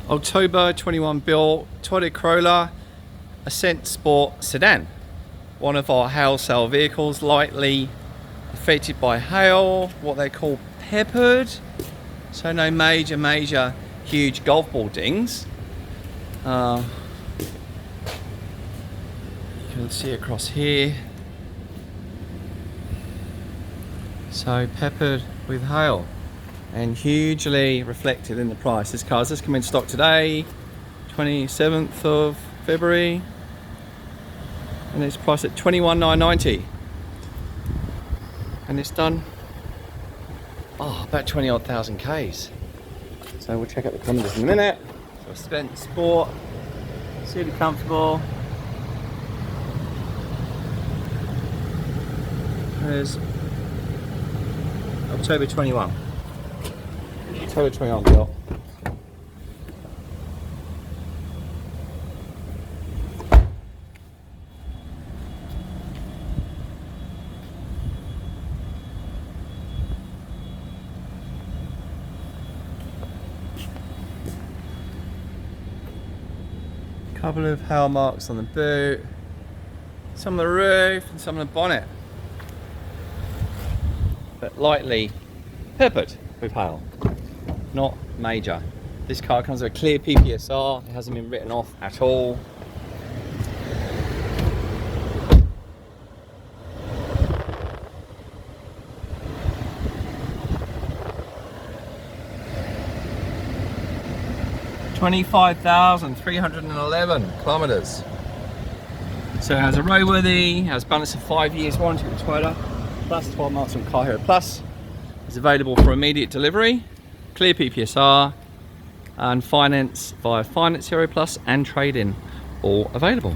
October 21 built Toyota Corolla Ascent Sport Sedan. One of our hail sale vehicles, lightly affected by hail, what they call peppered. So no major huge golf ball dings. You can see across here. So peppered with hail and hugely reflected in the price. This car's just come in stock today, 27th of February, and it's priced at $21,990, and it's done about 20 odd thousand Ks. So we'll check out the kilometers in a minute. So Ascent Sport, super comfortable. There's October 21. October 21 built. Couple of hail marks on the boot, some on the roof and some on the bonnet, but lightly peppered with hail, not major. This car comes with a clear PPSR, it hasn't been written off at all. $25,311 kilometers. So it has a roadworthy, has balance of 5 years warranty with Toyota, plus 12 months from Car Hero Plus. It's available for immediate delivery, clear PPSR, and finance via Finance Hero Plus and trade-in, all available.